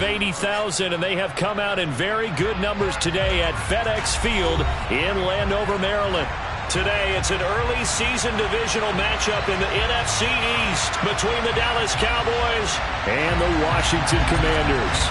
80,000, and they have come out in very good numbers today at FedEx Field in Landover, Maryland. Today, it's an early season divisional matchup in the NFC East between the Dallas Cowboys and the Washington Commanders.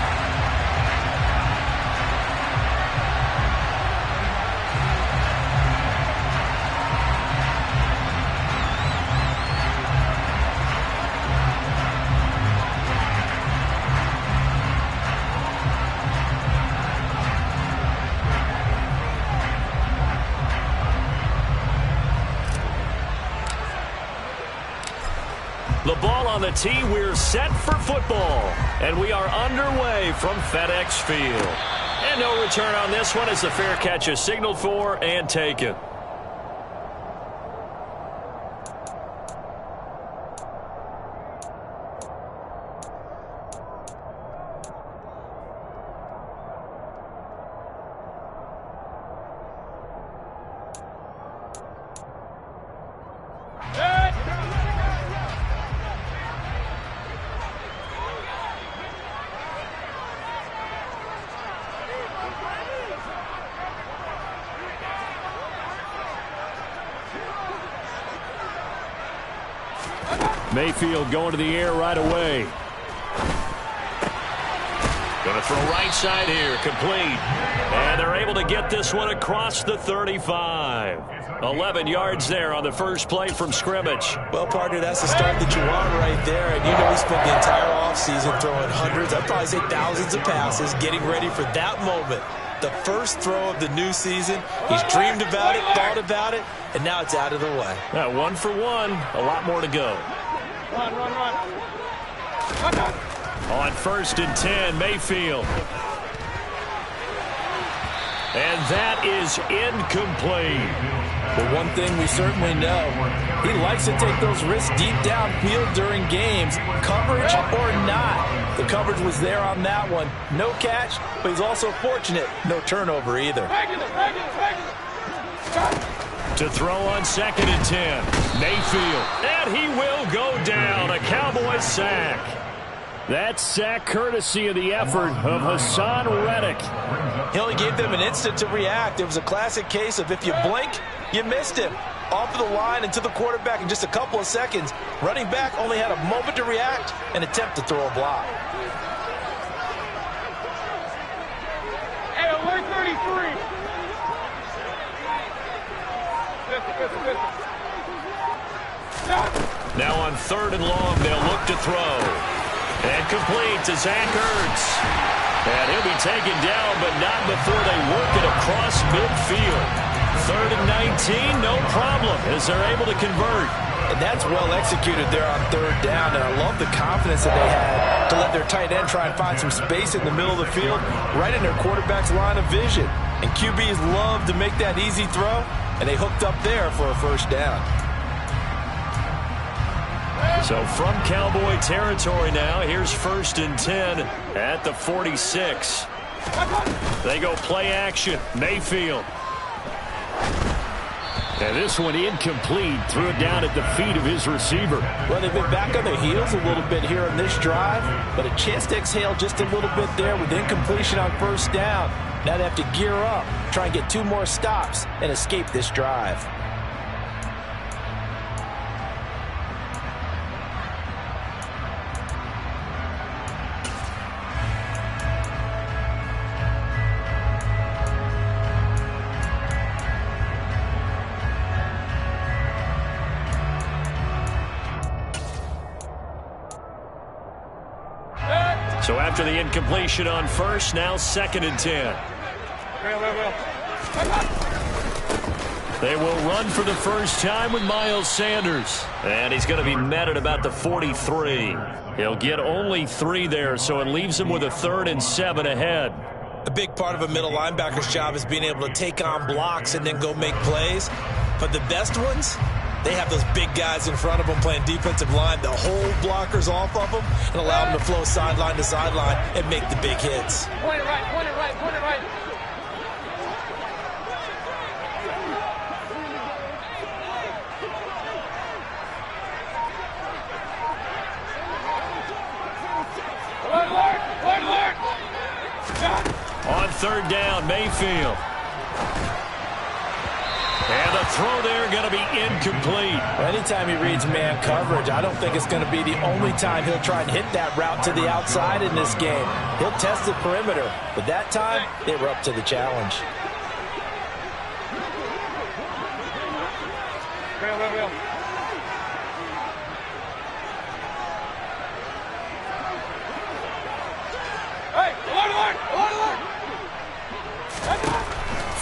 The ball on the tee, we're set for football. And we are underway from FedEx Field. And no return on this one as the fair catch is signaled for and taken. Mayfield going to the air right away. Going to throw right side here, complete. And they're able to get this one across the 35. 11 yards there on the first play from scrimmage. Well, partner, that's the start that you want right there. And you know we spent the entire offseason throwing hundreds, I'd probably say thousands of passes, getting ready for that moment. The first throw of the new season. He's dreamed about it, thought about it, and now it's out of the way. 1 for 1, a lot more to go. Run. On 1st and 10, Mayfield. And that is incomplete. Well, one thing we certainly know, he likes to take those risks deep downfield during games, coverage or not. The coverage was there on that one. No catch, but he's also fortunate. No turnover either. To throw on 2nd and 10, Mayfield. And he will go down. A Cowboys sack. That sack courtesy of the effort of Hassan Reddick. He only gave them an instant to react. It was a classic case of if you blink, you missed him. Off of the line and to the quarterback in just a couple of seconds. Running back only had a moment to react and attempt to throw a block. Hey, alert 33. Now on 3rd and long, they'll look to throw. And complete to Zach Ertz. And he'll be taken down, but not before they work it across midfield. 3rd and 19, no problem, as they're able to convert. And that's well executed there on 3rd down, and I love the confidence that they had to let their tight end try and find some space in the middle of the field, right in their quarterback's line of vision. And QBs love to make that easy throw, and they hooked up there for a 1st down. So from Cowboy territory now, here's 1st and 10 at the 46. They go play action. Mayfield. And this one incomplete. Threw it down at the feet of his receiver. Well, they've been back on their heels a little bit here on this drive, but a chance to exhale just a little bit there with incompletion on 1st down. Now they have to gear up, try and get 2 more stops, and escape this drive. So after the incompletion on 1st, now 2nd and 10. They will run for the first time with Miles Sanders. And he's going to be met at about the 43. He'll get only 3 there, so it leaves him with a 3rd and 7 ahead. A big part of a middle linebacker's job is being able to take on blocks and then go make plays. But the best ones, they have those big guys in front of them playing defensive line to hold blockers off of them and allow them to flow sideline to sideline and make the big hits. Point it right, point it right, point it right. Alert, alert, alert. On third down, Mayfield. And the throw there going to be incomplete. Anytime he reads man coverage, I don't think it's going to be the only time he'll try and hit that route to the outside in this game. He'll test the perimeter, but that time, they were up to the challenge.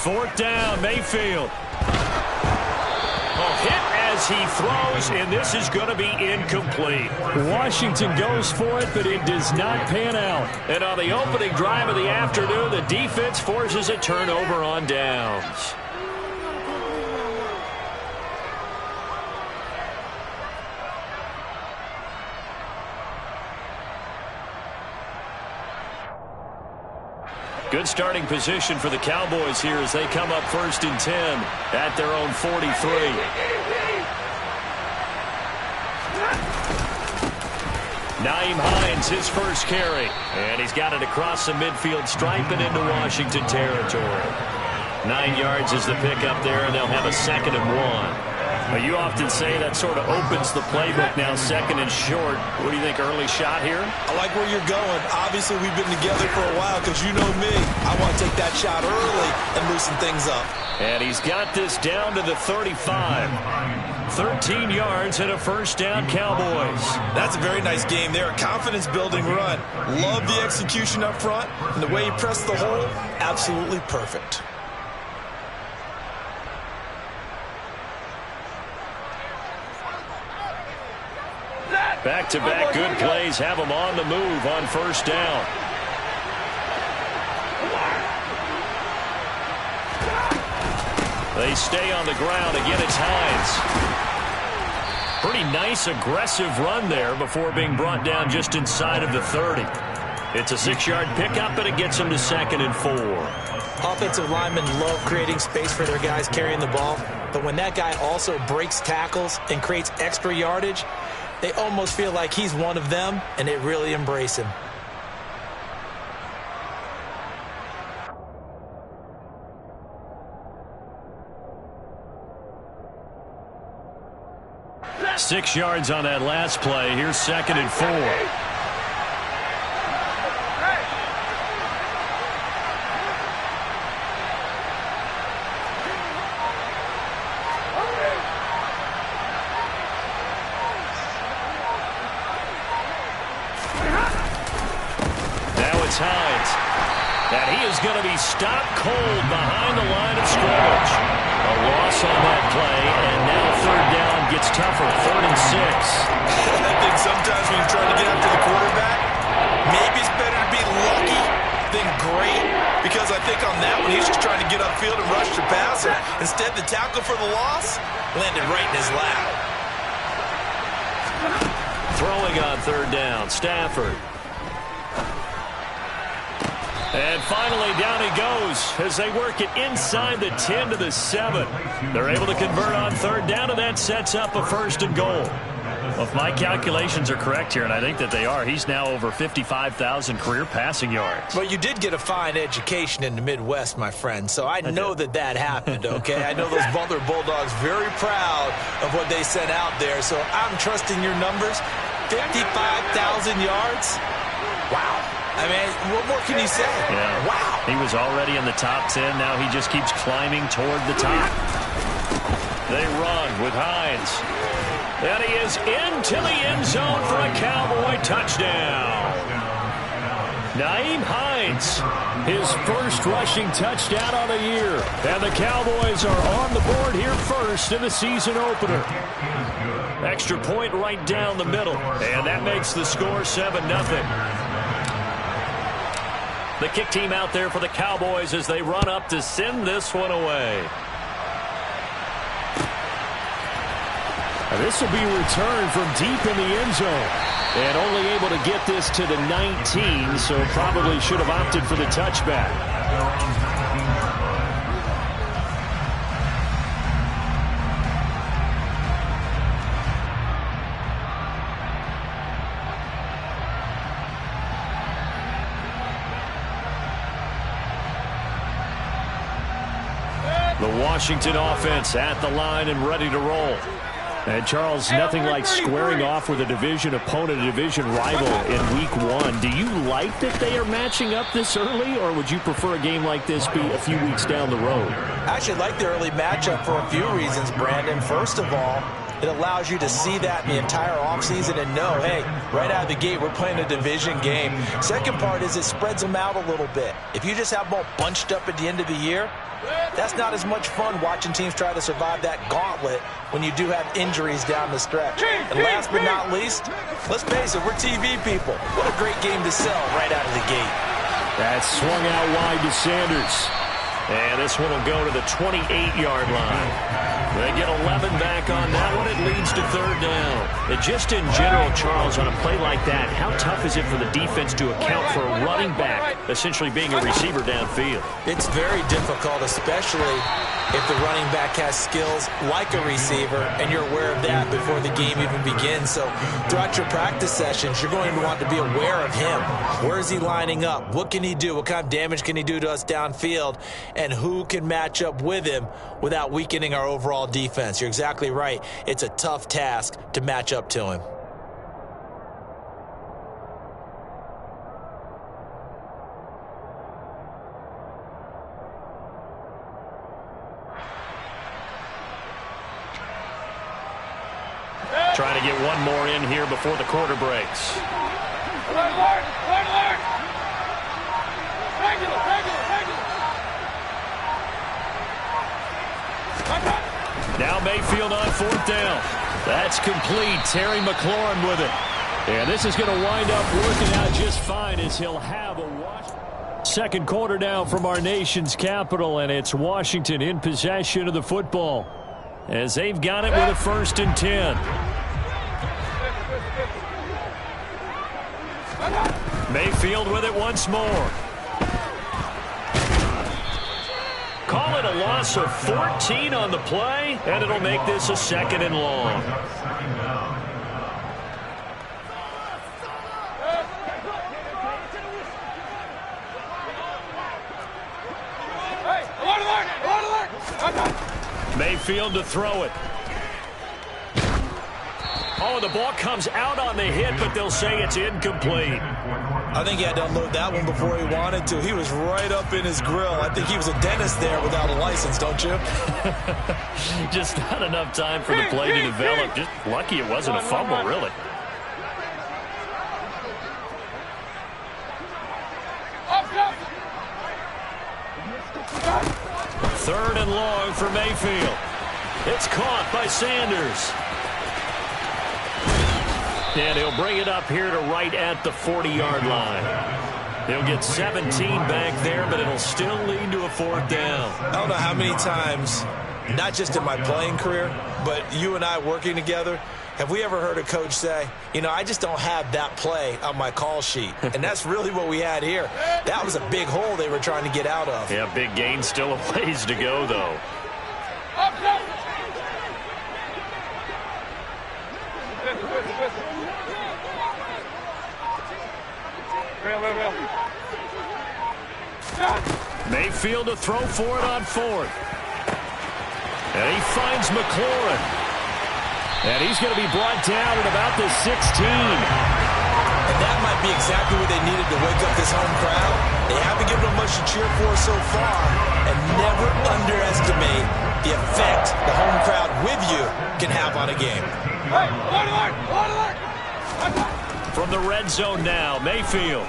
Fourth down, Mayfield. Hit as he throws, and this is going to be incomplete. Washington goes for it, but it does not pan out. And on the opening drive of the afternoon, the defense forces a turnover on downs. Good starting position for the Cowboys here as they come up 1st and 10 at their own 43. Nyheim Hines, his first carry. And he's got it across the midfield stripe and into Washington territory. 9 yards is the pickup there, and they'll have a 2nd and 1. You often say that sort of opens the playbook now, 2nd and short. What do you think, early shot here? I like where you're going. Obviously, we've been together for a while because you know me. I want to take that shot early and loosen things up. And he's got this down to the 35. 13 yards and a first down, Cowboys. That's a very nice game there. A confidence-building run. Love the execution up front. And the way he pressed the hole, absolutely perfect. Back-to-back good plays have them on the move on first down. They stay on the ground. Again, it's Hines. Pretty nice, aggressive run there before being brought down just inside of the 30. It's a 6-yard pickup, but it gets them to 2nd and 4. Offensive linemen love creating space for their guys carrying the ball, but when that guy also breaks tackles and creates extra yardage, they almost feel like he's one of them, and they really embrace him. Six yards on that last play. Here's 2nd and 4. Hines. And he is going to be stopped cold behind the line of scrimmage. A loss on that play, and now third down gets tougher. 3rd and 6. I think sometimes when you're trying to get after the quarterback, maybe it's better to be lucky than great, because I think on that one he's just trying to get upfield and rush the passer. Instead, the tackle for the loss landed right in his lap. Throwing on third down, Stafford. And finally, down he goes as they work it inside the 10 to the 7. They're able to convert on third down, and that sets up a 1st and goal. Well, if my calculations are correct here, and I think that they are, he's now over 55,000 career passing yards. Well, you did get a fine education in the Midwest, my friend, so I know that happened, okay? I know those Butler Bulldogs very proud of what they sent out there, so I'm trusting your numbers. 55,000 yards? Wow. I mean, what more can you say? Yeah. Wow. He was already in the top 10. Now he just keeps climbing toward the top. They run with Hines. And he is into the end zone for a Cowboy touchdown. Nyheim Hines, his first rushing touchdown on the year. And the Cowboys are on the board here first in the season opener. Extra point right down the middle. And that makes the score 7-0. The kick team out there for the Cowboys as they run up to send this one away. This will be returned from deep in the end zone. And only able to get this to the 19, so probably should have opted for the touchback. The Washington offense at the line and ready to roll. And, Charles, nothing like squaring off with a division opponent, a division rival in Week 1. Do you like that they are matching up this early, or would you prefer a game like this be a few weeks down the road? I actually like the early matchup for a few reasons, Brandon. First of all, it allows you to see that in the entire offseason and know, hey, right out of the gate, we're playing a division game. Second part is it spreads them out a little bit. If you just have them all bunched up at the end of the year, that's not as much fun watching teams try to survive that gauntlet when you do have injuries down the stretch. And last but not least, let's face it, we're TV people. What a great game to sell right out of the gate. That's swung out wide to Sanders. And this one will go to the 28-yard line. They get 11 back on that one. It leads to third down. And just in general, Charles, on a play like that, how tough is it for the defense to account for a running back essentially being a receiver downfield? It's very difficult, especially if the running back has skills like a receiver, and you're aware of that before the game even begins. So throughout your practice sessions, you're going to want to be aware of him. Where is he lining up? What can he do? What kind of damage can he do to us downfield? And who can match up with him without weakening our overall defense? You're exactly right. It's a tough task to match up to him. Trying to get one more in here before the quarter breaks. Now Mayfield on fourth down. That's complete. Terry McLaurin with it. And this is going to wind up working out just fine as he'll have a second quarter now from our nation's capital, and it's Washington in possession of the football as they've got it with a 1st and 10. Mayfield with it once more. Call it a loss of 14 on the play, and it'll make this a 2nd and long. Mayfield to throw it. Oh, the ball comes out on the hit, but they'll say it's incomplete. I think he had to unload that one before he wanted to. He was right up in his grill. I think he was a dentist there without a license, don't you? Just not enough time for the play to develop. Just lucky it wasn't a fumble, really. Third and long for Mayfield. It's caught by Sanders. And he'll bring it up here to right at the 40-yard line. He'll get 17 back there, but it'll still lead to a 4th down. I don't know how many times, not just in my playing career, but you and I working together, have we ever heard a coach say, you know, I just don't have that play on my call sheet. And that's really what we had here. That was a big hole they were trying to get out of. Yeah, big gain, still a ways to go, though. Mayfield to throw for it on 4th. And he finds McLaurin. And he's going to be brought down at about the 16. And that might be exactly what they needed to wake up this home crowd. They haven't given them much to cheer for so far. And never underestimate the effect the home crowd with you can have on a game. From the red zone now, Mayfield.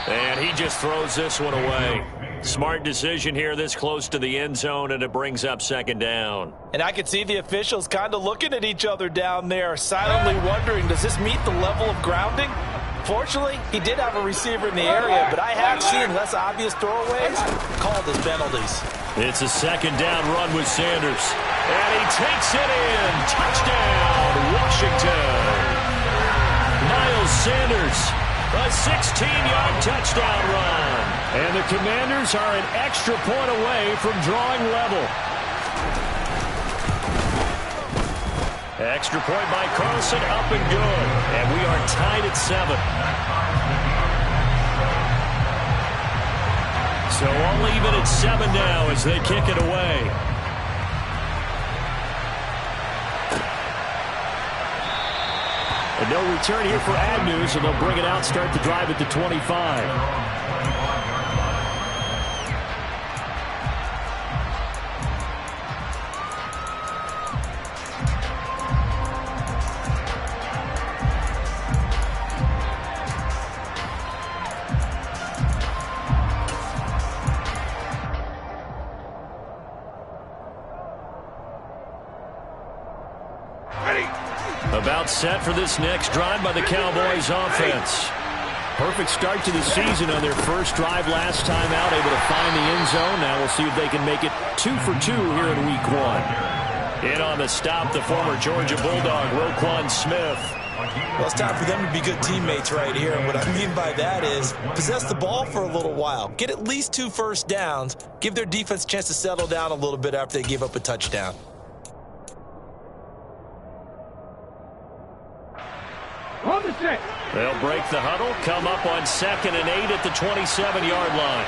And he just throws this one away. Smart decision here this close to the end zone, and it brings up 2nd down. And I could see the officials kind of looking at each other down there, silently wondering, does this meet the level of grounding? Fortunately, he did have a receiver in the area, but I have seen less obvious throwaways called as penalties. It's a 2nd down run with Sanders. And he takes it in. Touchdown, Washington. Miles Sanders. A 16-yard touchdown run. And the Commanders are an extra point away from drawing level. Extra point by Carlson, up and good. And we are tied at 7. So all leave it at 7 now as they kick it away. And no return here for Agnew, so they'll bring it out, start the drive at the 25. About set for this next drive by the Cowboys offense. Perfect start to the season on their first drive last time out, able to find the end zone. Now we'll see if they can make it 2 for 2 here in week 1. In on the stop, the former Georgia Bulldog, Roquan Smith. Well, it's time for them to be good teammates right here. And what I mean by that is possess the ball for a little while. Get at least 2 first downs. Give their defense a chance to settle down a little bit after they give up a touchdown. They'll break the huddle, come up on 2nd and 8 at the 27-yard line.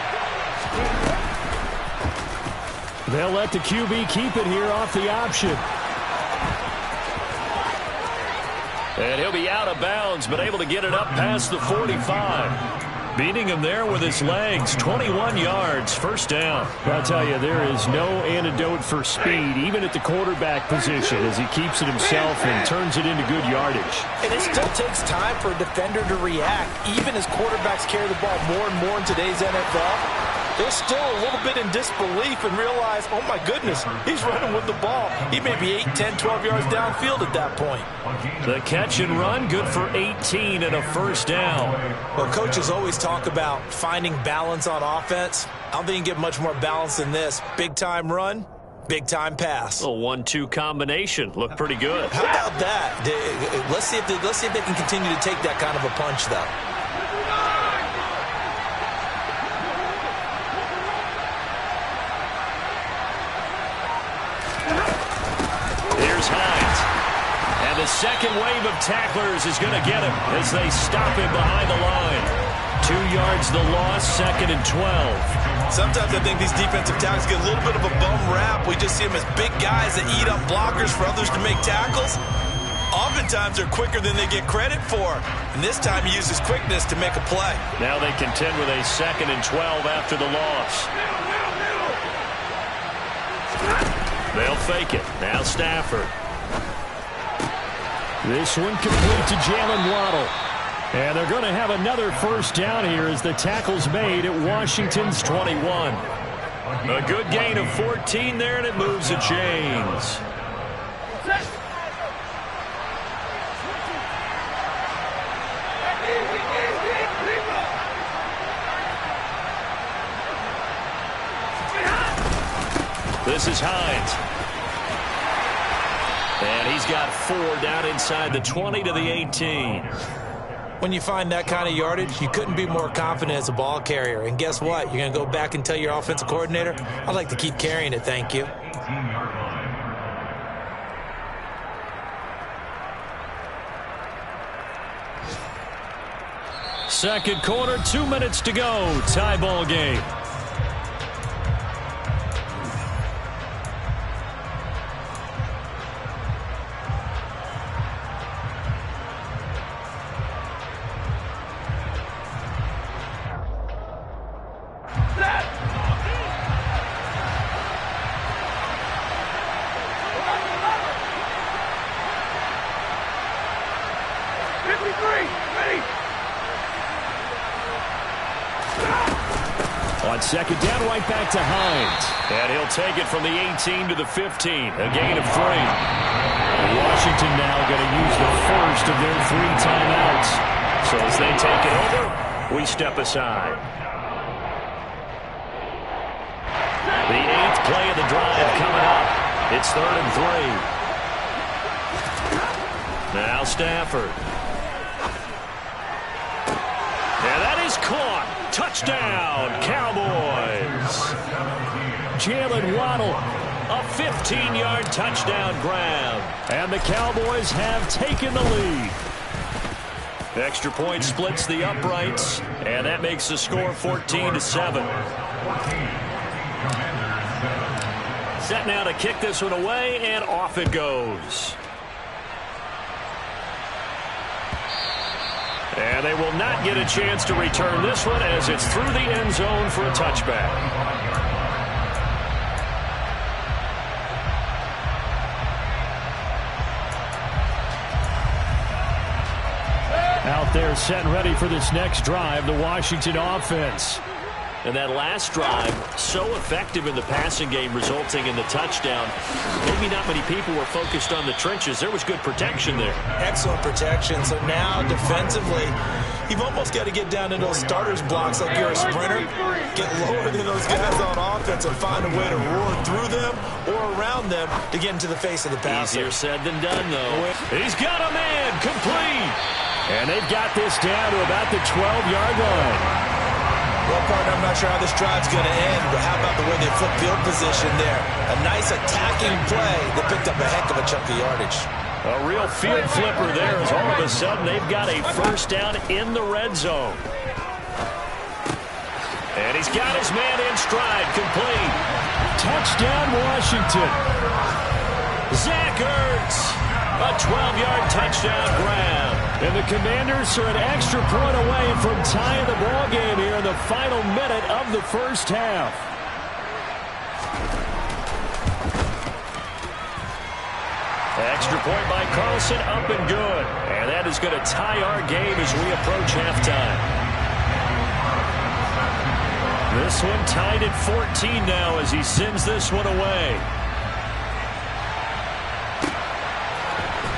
They'll let the QB keep it here off the option. And he'll be out of bounds, but able to get it up past the 45. Beating him there with his legs, 21 yards, first down. I'll tell you, there is no antidote for speed, even at the quarterback position, as he keeps it himself and turns it into good yardage. And it still takes time for a defender to react, even as quarterbacks carry the ball more and more in today's NFL. They're still a little bit in disbelief and realize, oh my goodness, he's running with the ball. He may be 8, 10, 12 yards downfield at that point. The catch and run, good for 18 and a first down. Well, coaches always talk about finding balance on offense. I don't think you can get much more balance than this. Big time run, big time pass. A 1-2 combination. Looked pretty good. How about that? Let's see if they can continue to take that kind of a punch, though. The second wave of tacklers is going to get him as they stop him behind the line. 2 yards the loss, 2nd and 12. Sometimes I think these defensive tackles get a little bit of a bum rap. We just see them as big guys that eat up blockers for others to make tackles. Oftentimes they're quicker than they get credit for. And this time he uses quickness to make a play. Now they contend with a 2nd and 12 after the loss. They'll fake it. Now Stafford. This one complete to Jalen Waddle. And they're going to have another first down here as the tackle's made at Washington's 21. A good gain of 14 there, and it moves the chains. This is Hines. And he's got 4 down inside the 20 to the 18. When you find that kind of yardage, you couldn't be more confident as a ball carrier. And guess what? You're going to go back and tell your offensive coordinator, I'd like to keep carrying it, thank you. Second quarter, 2 minutes to go. Tie ball game. On second down, right back to Hines. And he'll take it from the 18 to the 15. A gain of 3. Washington now going to use the first of their 3 timeouts. So as they take it over, we step aside. The 8th play of the drive coming up. It's 3rd and 3. Now Stafford. And that is caught. Touchdown, Cowboys. Jalen Waddle, a 15-yard touchdown grab. And the Cowboys have taken the lead. Extra point splits the uprights, and that makes the score 14-7. Set now to kick this one away, and off it goes. And they will not get a chance to return this one as it's through the end zone for a touchback. Out there set and ready for this next drive, the Washington offense. And that last drive, so effective in the passing game, resulting in the touchdown. Maybe not many people were focused on the trenches. There was good protection there. Excellent protection. So now defensively, you've almost got to get down into those starters blocks like you're a sprinter. Get lower than those guys on offense and find a way to roar through them or around them to get into the face of the passer. Easier said than done, though. He's got a man complete. And they've got this down to about the 12-yard line. Well, partner, I'm not sure how this drive's going to end, but how about the way they flip field position there? A nice attacking play that picked up a heck of a chunk of yardage. A real field flipper there as all of a sudden they've got a first down in the red zone. And he's got his man in stride, complete. Touchdown, Washington. Zach Ertz. A 12-yard touchdown grab. And the Commanders are an extra point away from tying the ball game here in the final minute of the first half. Extra point by Carlson, up and good. And that is going to tie our game as we approach halftime. This one tied at 14 now as he sends this one away.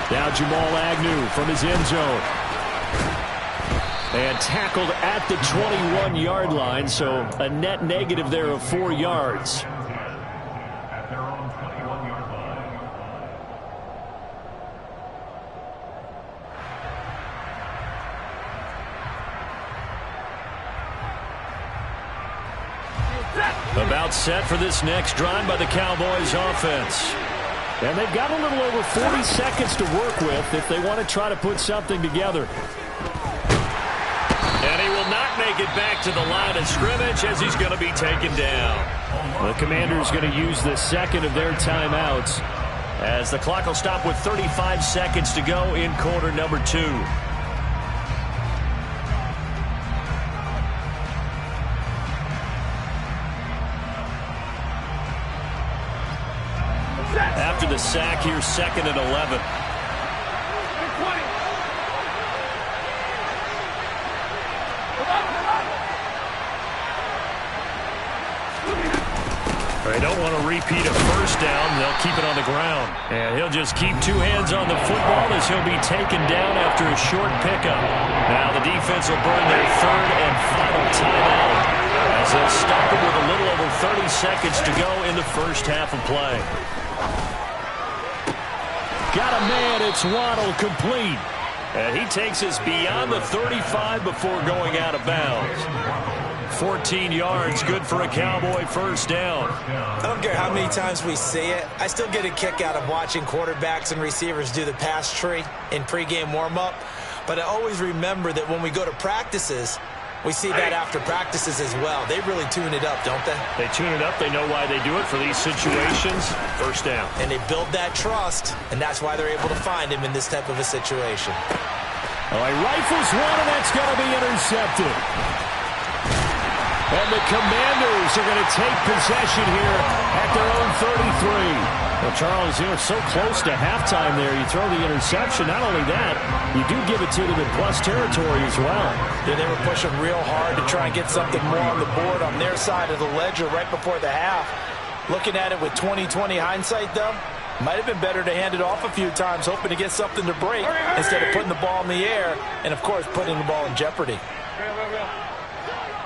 Now Jamal Agnew from his end zone. And tackled at the 21-yard line, so a net negative there of 4 yards. About set for this next drive by the Cowboys offense. And they've got a little over 40 seconds to work with if they want to try to put something together. And he will not make it back to the line of scrimmage as he's going to be taken down. The Commanders going to use the second of their timeouts as the clock will stop with 35 seconds to go in quarter number 2. After the sack, here's second and 11. They don't want to repeat a first down. They'll keep it on the ground. And he'll just keep 2 hands on the football as he'll be taken down after a short pickup. Now the defense will burn their third and final timeout as they'll stop it with a little over 30 seconds to go in the first half of play. Got a man, it's Waddle, complete. And he takes us beyond the 35 before going out of bounds. 14 yards, good for a Cowboy first down. I don't care how many times we see it. I still get a kick out of watching quarterbacks and receivers do the pass tree in pregame warm-up. But I always remember that when we go to practices, we see that after practices as well. They really tune it up, don't they? They tune it up. They know why they do it for these situations. First down. And they build that trust, and that's why they're able to find him in this type of a situation. Oh, he rifles one, and that's going to be intercepted. And the Commanders are going to take possession here at their own 33. Well, Charles, you were so close to halftime there. You throw the interception. Not only that, you do give it to them in plus territory as well. Yeah, they were pushing real hard to try and get something more on the board on their side of the ledger right before the half. Looking at it with 20/20 hindsight, though, might have been better to hand it off a few times, hoping to get something to break instead of putting the ball in the air and, of course, putting the ball in jeopardy.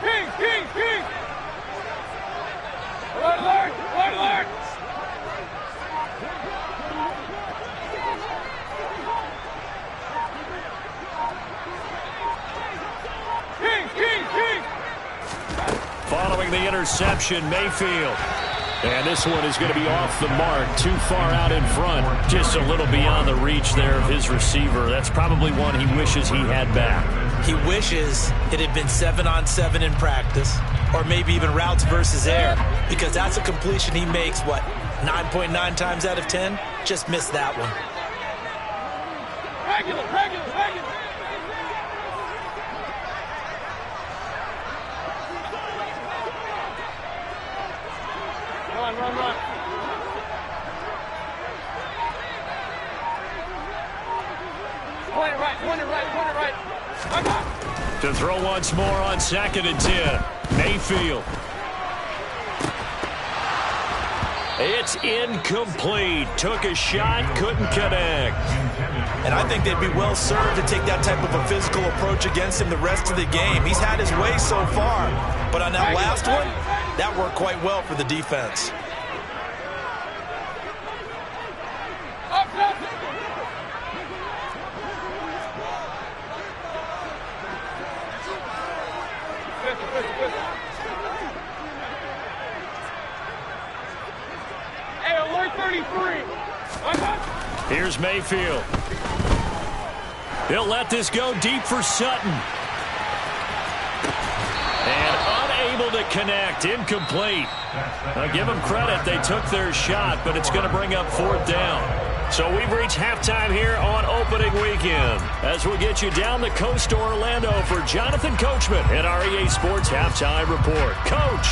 King! Alert! King! Following the interception, Mayfield. And this one is going to be off the mark, too far out in front. Just a little beyond the reach there of his receiver. That's probably one he wishes he had back. He wishes it had been 7-on-7 in practice, or maybe even routes versus air, because that's a completion he makes, 9.9 times out of 10? Just missed that one. Regular. Run. Point it right. To throw once more on 2nd and 10. Mayfield. It's incomplete. Took a shot, couldn't connect. And I think they'd be well served to take that type of a physical approach against him the rest of the game. He's had his way so far, but on that last one, that worked quite well for the defense. Hey, alert 33. Here's Mayfield. He'll let this go deep for Sutton. And unable to connect. Incomplete. Now give them credit. They took their shot, but it's going to bring up 4th down. So we've reached halftime here on opening weekend. As we get you down the coast to Orlando for Jonathan Coachman at our EA Sports Halftime Report. Coach.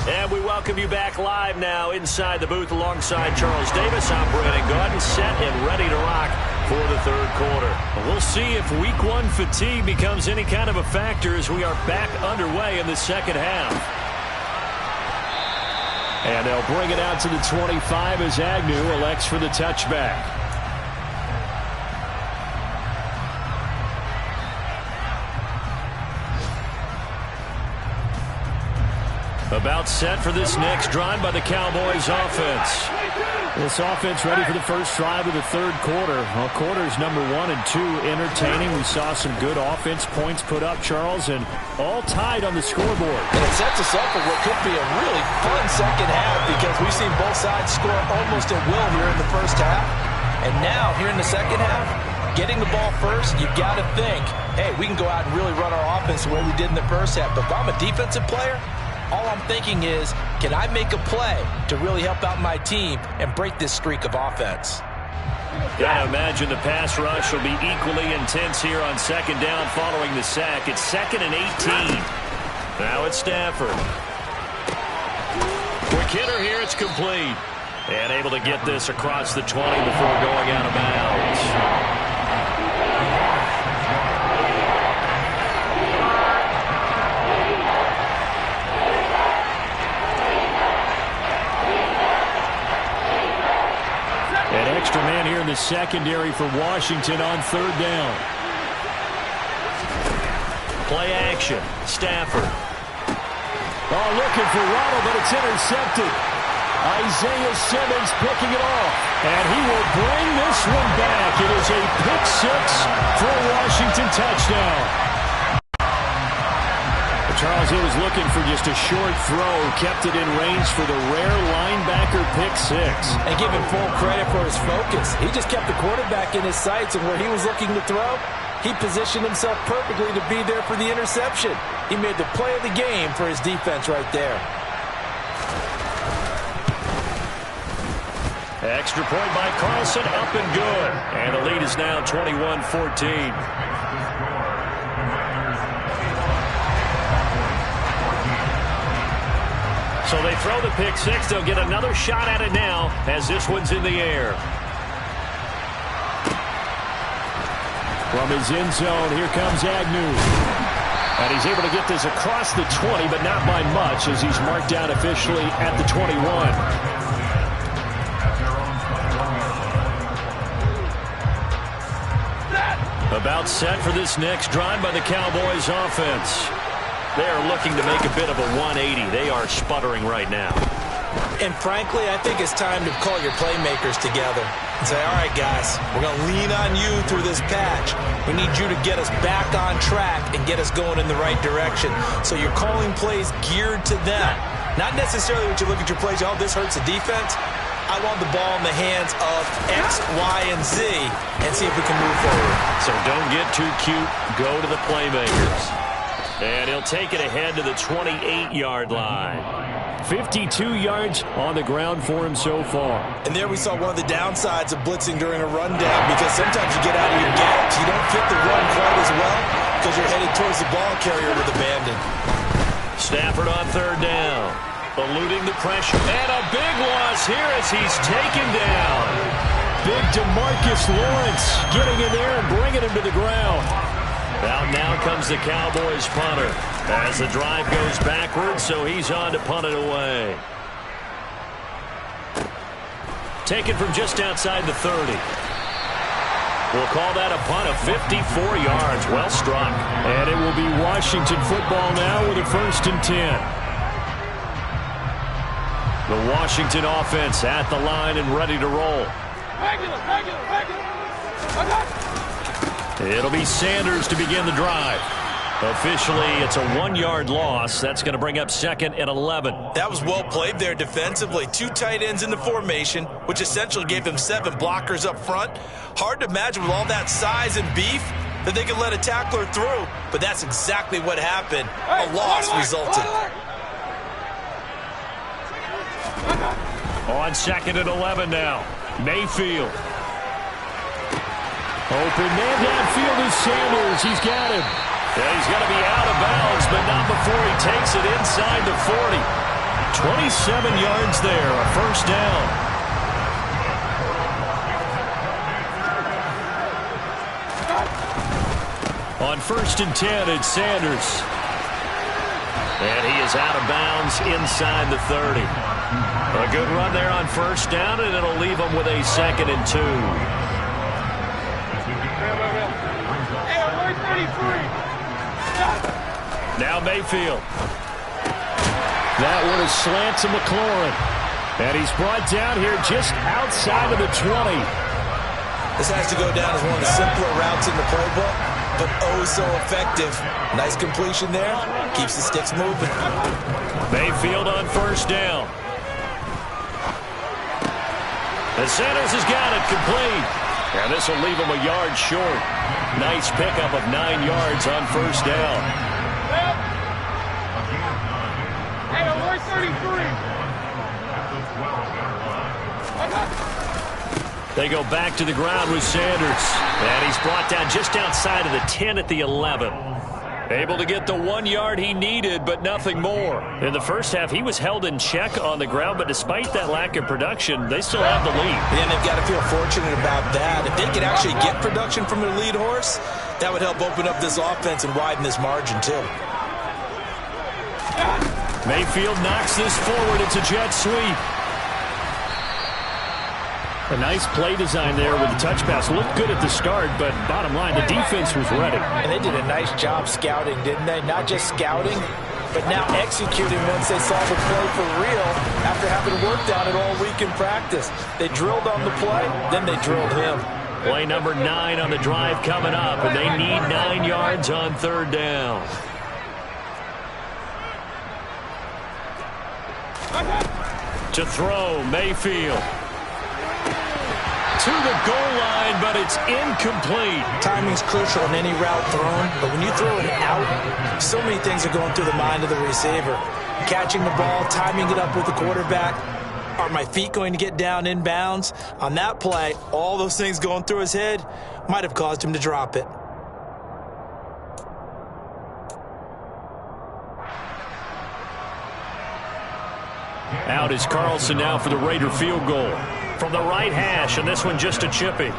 And we welcome you back live now inside the booth alongside Charles Davis. I'm Brandon Gaudin, set and ready to rock for the 3rd quarter. We'll see if week 1 fatigue becomes any kind of a factor as we are back underway in the 2nd half. And they'll bring it out to the 25 as Agnew elects for the touchback. About set for this next drive by the Cowboys offense. This offense ready for the first drive of the 3rd quarter. Well, quarters number 1 and 2 entertaining. We saw some good offense points put up, Charles, and all tied on the scoreboard. And it sets us up for what could be a really fun 2nd half, because we've seen both sides score almost at will here in the 1st half. And now, here in the 2nd half, getting the ball first, you've got to think, hey, we can go out and really run our offense the way we did in the 1st half. But if I'm a defensive player, all I'm thinking is, can I make a play to really help out my team and break this streak of offense? Gotta imagine the pass rush will be equally intense here on 2nd down following the sack. It's 2nd and 18. Now it's Stafford. Quick hitter here, it's complete. And able to get this across the 20 before going out of bounds. Extra man here in the secondary for Washington on 3rd down. Play action. Stafford. Oh, looking for Waddle, but it's intercepted. Isaiah Simmons picking it off. And he will bring this one back. It is a pick 6 for a Washington touchdown. Charles, he was looking for just a short throw, kept it in range for the rare linebacker pick 6. And give him full credit for his focus. He just kept the quarterback in his sights, and where he was looking to throw, he positioned himself perfectly to be there for the interception. He made the play of the game for his defense right there. Extra point by Carlson, up and good. And the lead is now 21-14. So they throw the pick 6. They'll get another shot at it now as this one's in the air. From his end zone, here comes Agnew. And he's able to get this across the 20, but not by much as he's marked out officially at the 21. About set for this next drive by the Cowboys offense. They are looking to make a bit of a 180. They are sputtering right now. And frankly, I think it's time to call your playmakers together. and say, all right, guys, we're going to lean on you through this patch. We need you to get us back on track and get us going in the right direction. So you're calling plays geared to them. Not necessarily when you look at your plays, oh, this hurts the defense. I want the ball in the hands of X, Y, and Z and see if we can move forward. So don't get too cute. Go to the playmakers. And he'll take it ahead to the 28-yard line. 52 yards on the ground for him so far. And there we saw one of the downsides of blitzing during a rundown, because sometimes you get out of your gaps. You don't fit the run quite as well because you're headed towards the ball carrier with abandon. Stafford on third down. Eluding the pressure. And a big loss here as he's taken down. Big DeMarcus Lawrence getting in there and bringing him to the ground. Now comes the Cowboys punter as the drive goes backwards, so he's on to punt it away. Taken from just outside the 30. We'll call that a punt of 54 yards. Well struck. And it will be Washington football now with a 1st and 10. The Washington offense at the line and ready to roll. It'll be Sanders to begin the drive. Officially, it's a 1-yard loss. That's going to bring up 2nd and 11. That was well played there defensively. 2 tight ends in the formation, which essentially gave them 7 blockers up front. Hard to imagine with all that size and beef that they could let a tackler through, but that's exactly what happened. A loss resulted. On 2nd and 11 now. Mayfield. Open man downfield is Sanders. He's got him. Yeah, he's going to be out of bounds, but not before he takes it inside the 40. 27 yards there, a 1st down. On 1st and 10, it's Sanders. And he is out of bounds inside the 30. A good run there on 1st down, and it'll leave him with a 2nd and 2. Now Mayfield. That one is slant to McLaurin. And he's brought down here just outside of the 20. This has to go down as one of the simpler routes in the playbook, but oh so effective. Nice completion there. Keeps the sticks moving. Mayfield on 1st down. And Sanders has got it complete. And this will leave him a yard short. Nice pickup of 9 yards on 1st down. Hey, alert 33. They go back to the ground with Sanders. And he's brought down just outside of the 10 at the 11. Able to get the 1 yard he needed, but nothing more. In the first half, he was held in check on the ground, but despite that lack of production, they still have the lead. Yeah, and they've got to feel fortunate about that. If they could actually get production from their lead horse, that would help open up this offense and widen this margin, too. Mayfield knocks this forward. It's a jet sweep. A nice play design there with the touch pass. Looked good at the start, but bottom line, the defense was ready. And they did a nice job scouting, didn't they? Not just scouting, but now executing once they saw the play for real after having worked on it all week in practice. They drilled on the play, then they drilled him. Play number 9 on the drive coming up, and they need 9 yards on 3rd down. To throw, Mayfield. To the goal line, but it's incomplete. Timing's crucial in any route thrown, but when you throw it out, so many things are going through the mind of the receiver. Catching the ball, timing it up with the quarterback. Are my feet going to get down in bounds? On that play, all those things going through his head might have caused him to drop it. Out is Carlson now for the Raider field goal. From the right hash, and this one just a chippy.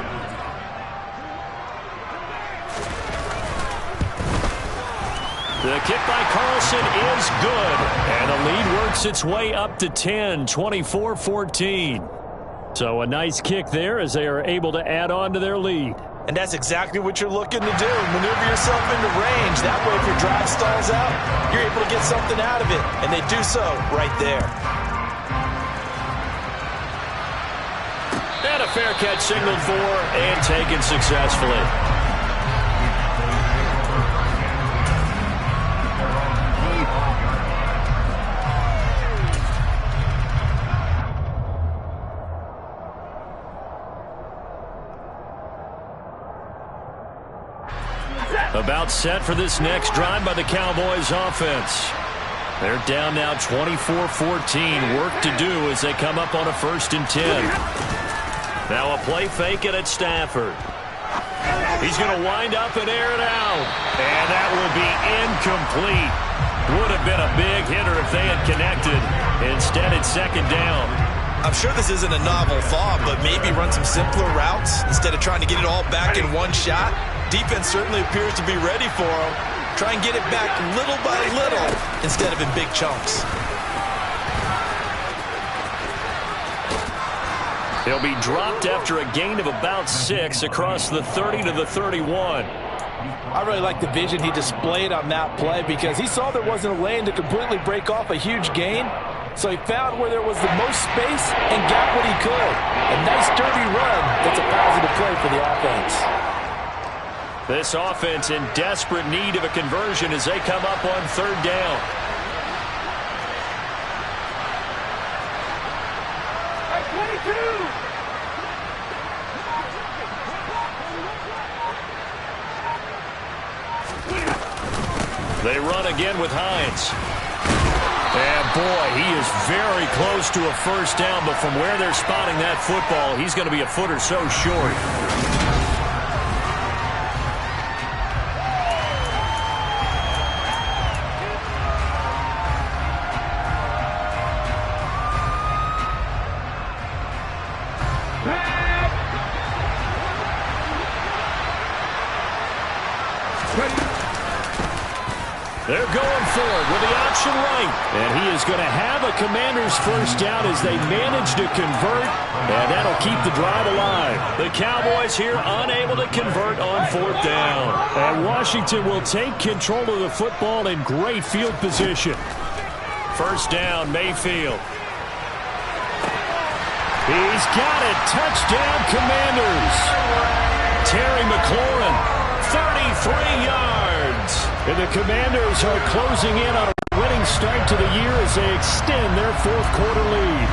The kick by Carlson is good. And the lead works its way up to 10, 24-14. So a nice kick there as they are able to add on to their lead. And that's exactly what you're looking to do. Maneuver yourself into range. That way, if your drive stalls out, you're able to get something out of it. And they do so right there. And a fair catch signaled for and taken successfully. About set for this next drive by the Cowboys offense. They're down now 24-14. Work to do as they come up on a 1st and 10. Now a play fake it at Stafford. He's going to wind up and air it out. And that will be incomplete. Would have been a big hitter if they had connected. Instead, it's 2nd down. I'm sure this isn't a novel thought, but maybe run some simpler routes instead of trying to get it all back in one shot. Defense certainly appears to be ready for him. Try and get it back little by little instead of in big chunks. He'll be dropped after a gain of about 6 across the 30 to the 31. I really like the vision he displayed on that play because he saw there wasn't a lane to completely break off a huge gain. So he found where there was the most space and got what he could. A nice dirty run that's a positive play for the offense. This offense in desperate need of a conversion as they come up on 3rd down. They run again with Hines. And boy, he is very close to a 1st down, but from where they're spotting that football, he's going to be a foot or so short. They're going forward with the option right. And he is going to have a Commanders 1st down as they manage to convert. And that'll keep the drive alive. The Cowboys here unable to convert on 4th down. And Washington will take control of the football in great field position. 1st down, Mayfield. He's got it. Touchdown, Commanders. Terry McLaurin, 33 yards. And the Commanders are closing in on a winning start to the year as they extend their 4th quarter lead.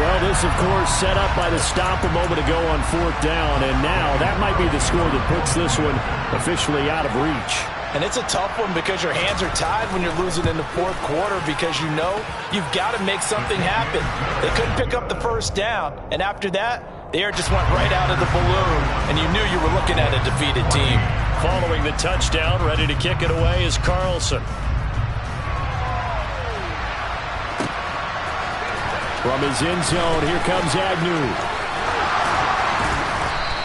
Well, this, of course, set up by the stop a moment ago on 4th down. And now that might be the score that puts this one officially out of reach. And it's a tough one because your hands are tied when you're losing in the 4th quarter because you know you've got to make something happen. They couldn't pick up the 1st down. And after that, the air just went right out of the balloon. And you knew you were looking at a defeated team. Following the touchdown, ready to kick it away is Carlson. From his end zone, here comes Agnew.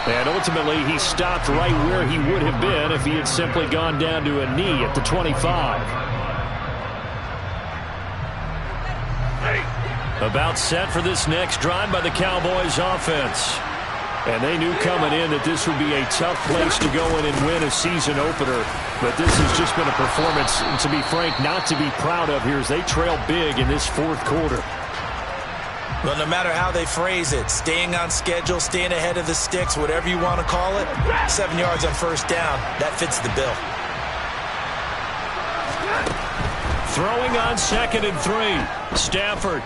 And ultimately, he stopped right where he would have been if he had simply gone down to a knee at the 25. About set for this next drive by the Cowboys offense. And they knew coming in that this would be a tough place to go in and win a season opener. But this has just been a performance, to be frank, not to be proud of here as they trail big in this 4th quarter. Well, no matter how they phrase it, staying on schedule, staying ahead of the sticks, whatever you want to call it, 7 yards on 1st down, that fits the bill. Throwing on 2nd and 3. Stafford.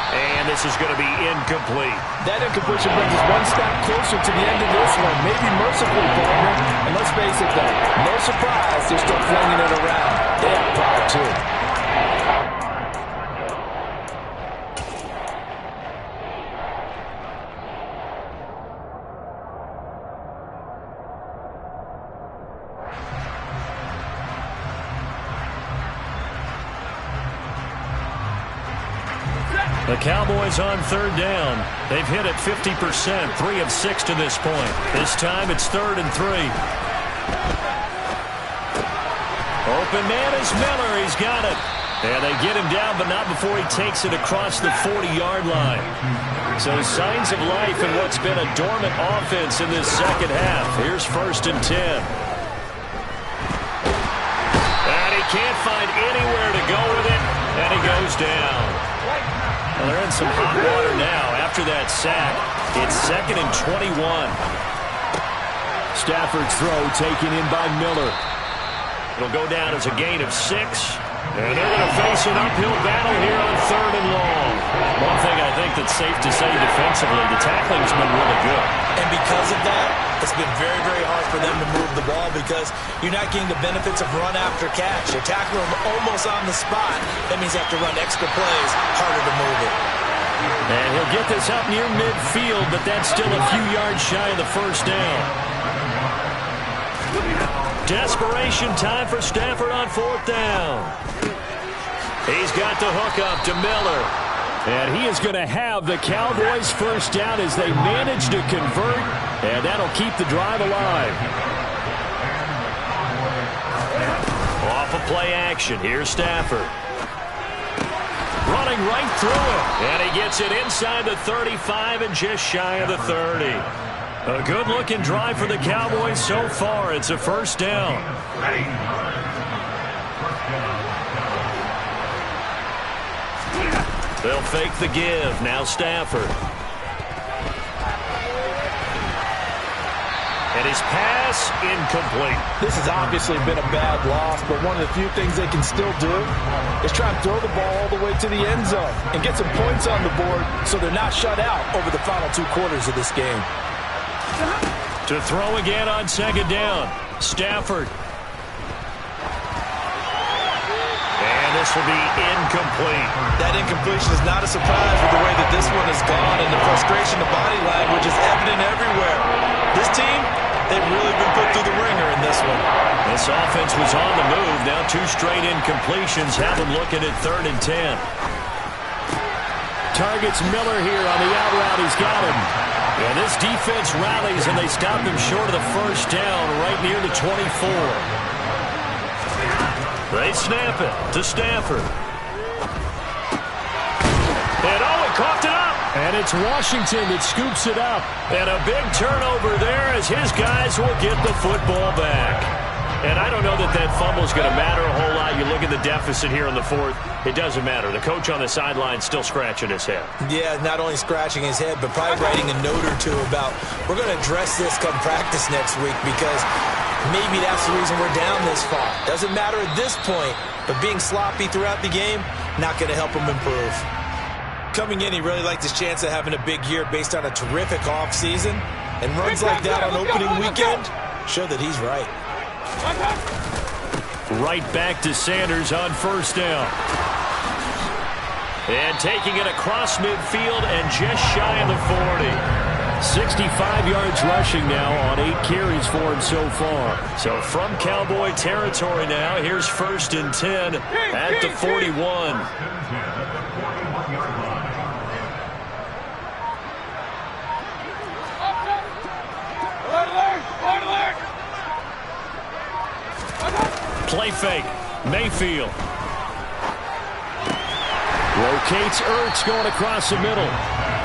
And this is going to be incomplete. That incompletion brings us one step closer to the end of this one. Maybe mercifully, partner. And let's face it, though, no surprise they're still flinging it around. They have pride, too. The Cowboys on 3rd down. They've hit it 50%, 3 of 6 to this point. This time it's 3rd and 3. Open man is Miller. He's got it. And they get him down, but not before he takes it across the 40-yard line. So signs of life in what's been a dormant offense in this 2nd half. Here's 1st and 10. And he can't find anywhere to go with it, and he goes down. Well, they're in some hot water now. After that sack, it's 2nd and 21. Stafford's throw taken in by Miller. It'll go down as a gain of 6. And they're going to face an uphill battle here on 3rd and long. One thing I think that's safe to say defensively, the tackling's been really good. And because of that, it's been very, very hard for them to move the ball because you're not getting the benefits of run after catch. You're tackling them almost on the spot. That means you have to run extra plays, harder to move it. And he'll get this up near midfield, but that's still a few yards shy of the first down. Desperation time for Stafford on 4th down. He's got the hook up to Miller. And he is going to have the Cowboys first down as they manage to convert. And that'll keep the drive alive. Off of play action. Here's Stafford. Running right through it. And he gets it inside the 35 and just shy of the 30. A good-looking drive for the Cowboys so far. It's a first down. They'll fake the give. Now Stafford. And his pass incomplete. This has obviously been a bad loss, but one of the few things they can still do is try and throw the ball all the way to the end zone and get some points on the board so they're not shut out over the final 2 quarters of this game. To throw again on 2nd down. Stafford. And this will be incomplete. That incompletion is not a surprise with the way that this one has gone, and the frustration of body language is evident everywhere. This team, they've really been put through the ringer in this one. This offense was on the move. Now 2 straight incompletions have them looking at 3rd and 10. Targets Miller here on the out route. He's got him. And this defense rallies, and they stop him short of the first down right near the 24. They snap it to Stafford. And he coughed it up. And it's Washington that scoops it up. And a big turnover there as his guys will get the football back. And I don't know that that fumble is going to matter a whole lot. You look at the deficit here in the 4th. It doesn't matter. The coach on the sideline still scratching his head. Yeah, not only scratching his head, but probably writing a note or two about we're going to address this come practice next week because maybe that's the reason we're down this far. Doesn't matter at this point, but being sloppy throughout the game, not going to help him improve. Coming in, he really liked his chance of having a big year based on a terrific offseason. And runs like that on opening weekend show that he's right. Right back to Sanders on 1st down. And taking it across midfield and just shy of the 40. 65 yards rushing now on 8 carries for him so far. So from Cowboy territory now, here's 1st and 10 at the 41. Play fake. Mayfield. Rotates Ertz going across the middle.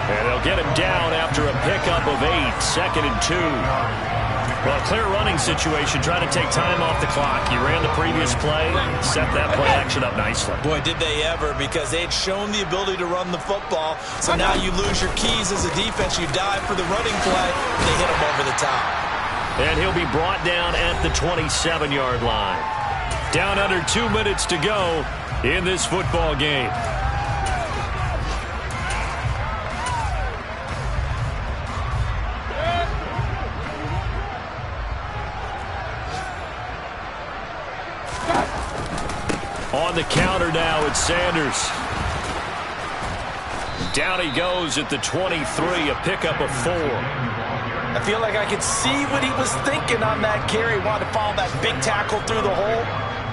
And they'll get him down after a pickup of 8. 2nd and 2. Well, clear running situation. Trying to take time off the clock. You ran the previous play. Set that play action up nicely. Boy, did they ever, because they had shown the ability to run the football. So now you lose your keys as a defense. You dive for the running play. And they hit him over the top. And he'll be brought down at the 27-yard line. Down under 2 minutes to go in this football game. On the counter now, it's Sanders. Down he goes at the 23, a pickup of 4. I feel like I could see what he was thinking on that carry. Wanted to follow that big tackle through the hole.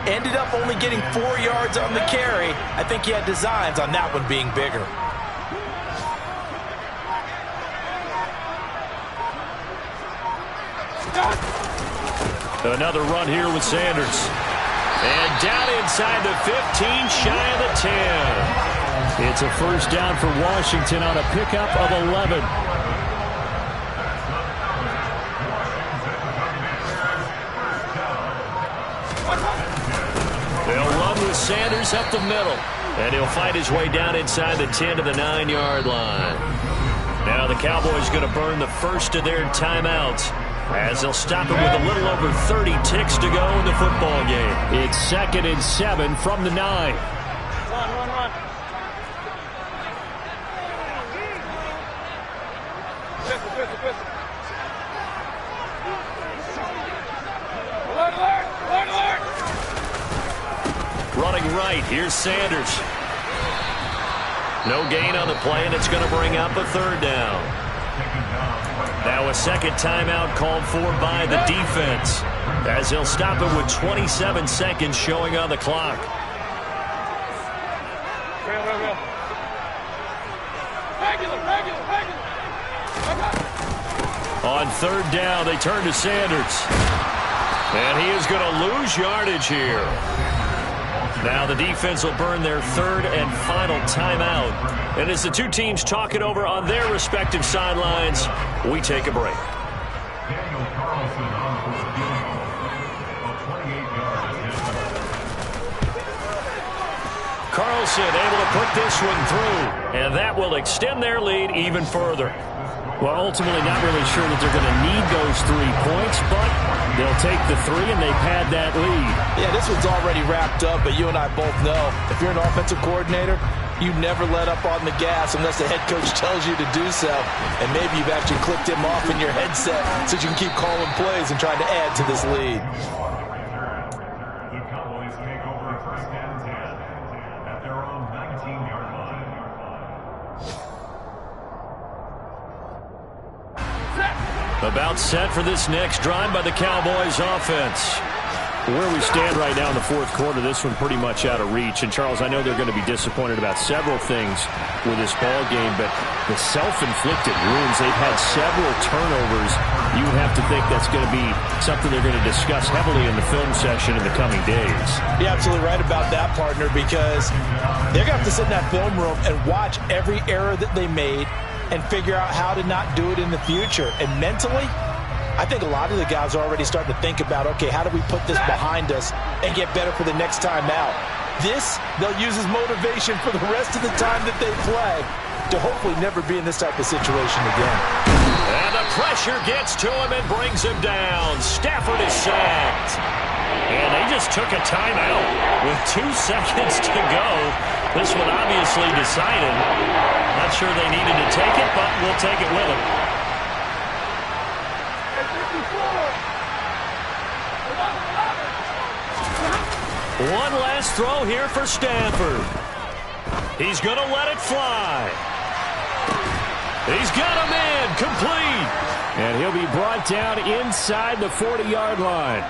Ended up only getting 4 yards on the carry. I think he had designs on that one being bigger. Another run here with Sanders. And down inside the 15, shy of the 10. It's a first down for Washington on a pickup of 11. They'll run with Sanders up the middle. And he'll fight his way down inside the 10 to the 9-yard line. Now the Cowboys going to burn the first of their timeouts as they'll stop it with a little over 30 ticks to go in the football game. It's 2nd and 7 from the 9. Run. Pistol. Alert. Running right, here's Sanders. No gain on the play, and it's going to bring up a 3rd down. Now a second timeout called for by the defense as he'll stop it with 27 seconds showing on the clock. On 3rd down, they turn to Sanders. And he is going to lose yardage here. Now the defense will burn their 3rd and final timeout. And as the two teams talk it over on their respective sidelines, we take a break. Carlson able to put this one through. And that will extend their lead even further. Well, ultimately not really sure that they're going to need those 3 points, but they'll take the 3, and they've had that lead. Yeah, this one's already wrapped up, but you and I both know if you're an offensive coordinator, you never let up on the gas unless the head coach tells you to do so. And maybe you've actually clicked him off in your headset so you can keep calling plays and trying to add to this lead. About set for this next drive by the Cowboys offense. Where we stand right now in the 4th quarter, this one pretty much out of reach. And, Charles, I know they're going to be disappointed about several things with this ball game, but the self-inflicted wounds, they've had several turnovers. You would have to think that's going to be something they're going to discuss heavily in the film session in the coming days. You're absolutely right about that, partner, because they're going to have to sit in that film room and watch every error that they made and figure out how to not do it in the future. And mentally, I think a lot of the guys are already starting to think about, okay, how do we put this behind us and get better for the next time out? This, they'll use as motivation for the rest of the time that they play to hopefully never be in this type of situation again. And the pressure gets to him and brings him down. Stafford is sacked. And they just took a timeout with 2 seconds to go. This one obviously decided. Not sure they needed to take it, but we'll take it with them. One last throw here for Stafford. He's going to let it fly. He's got a man complete. And he'll be brought down inside the 40-yard line.